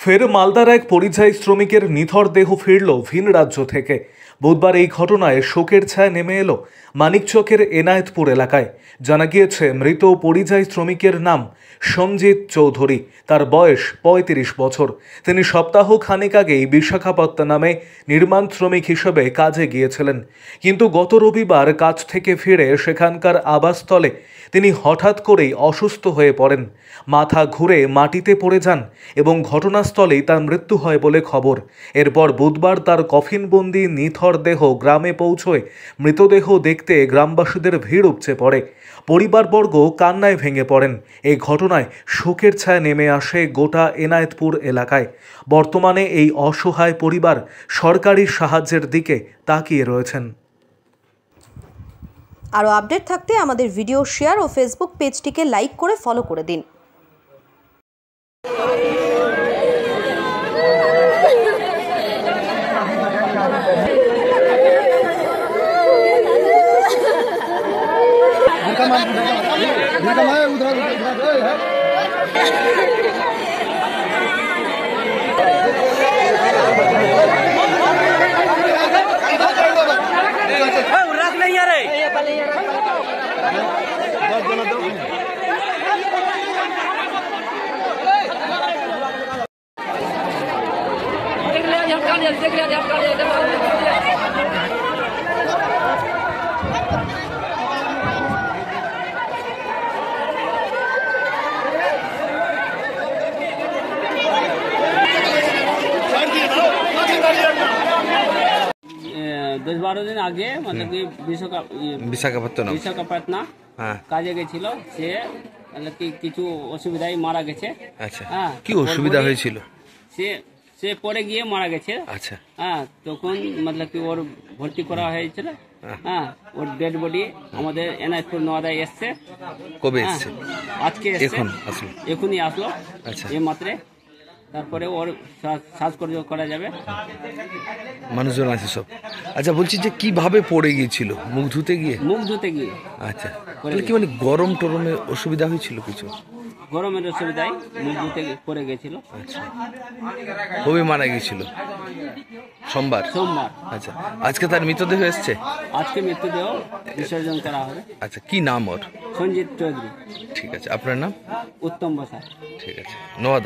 ফের মালদার এক পরিযায়ী শ্রমিকের নিথর দেহ ফিরল ভিন রাজ্য থেকে। বুধবার এই ঘটনায় শোকের ছায়া নেমে এলো মানিকচকের এনায়েতপুর এলাকায়। জানা গিয়েছে, মৃত পরিযায়ী শ্রমিকের নাম সঞ্জিত চৌধুরী। তার বয়স ৩৫ বছর। তিনি সপ্তাহ খানেক আগেই বিশাখাপত্তনমে নির্মাণ শ্রমিক হিসেবে কাজে গিয়েছিলেন, কিন্তু গত রবিবার কাজ থেকে ফিরে সেখানকার আবাসস্থলে তিনি হঠাৎ করেই অসুস্থ হয়ে পড়েন। মাথা ঘুরে মাটিতে পড়ে যান এবং ঘটনাস্থলেই তার মৃত্যু হয় বলে খবর। এরপর বুধবার তার কফিনবন্দি নিথর দেহ গ্রামে পৌঁছয়। মৃতদেহ দেখতে গ্রামবাসীদের ভিড় উপচে পড়ে। পরিবারবর্গ কান্নায় ভেঙে পড়েন। এই ঘটনায় শোকের ছায়া নেমে আসে গোটা এনায়েতপুর এলাকায়। বর্তমানে এই অসহায় পরিবার সরকারি সাহায্যের দিকে তাকিয়ে রয়েছেন। আরও আপডেট থাকতে আমাদের ভিডিও শেয়ার ও ফেসবুক পেজটিকে লাইক করে ফলো করে দিন। दस बारह दिन आगे मतलब कि বিশাখাপত্তনম কাজে গেছিল সে, मतलब कि কিছু অসুবিধায় মারা গেছে। আচ্ছা, কি অসুবিধা হয়েছিল? সে পরে গিয়ে মারা গেছে। আচ্ছা, তখন मतलब कि ওর ভর্তি করা হয়েছিল। ওর ডেড বডি আমাদের এনায়েতপুর নওদায় এসছে। কবে এসছে? আজকে এখনই আসলো। আচ্ছা, এই মাত্রে তারপরে ওর শ্বাসকর্য করা যাবে। মানুষজন আছে সব। আচ্ছা, বলছি যে কিভাবে পড়ে গিয়েছিল? মুখ ধুতে গিয়ে? আচ্ছা, কি মানে গরম টরমের অসুবিধা হয়েছিল? কিছু গরমের অসুবিধায় মুখ ধুতে পড়ে গেছিল। আচ্ছা, কবে মারা গিয়েছিল? সোমবার। আচ্ছা, আজকে তার মৃতদেহ এসছে? আজকে মৃতদেহ বিসর্জন করা হবে। আচ্ছা, কি নাম ওর? সঞ্জিত চৌধুরী। ঠিক আছে, আপনার নাম? উত্তম বসা। ঠিক আছে, নওয়াদা।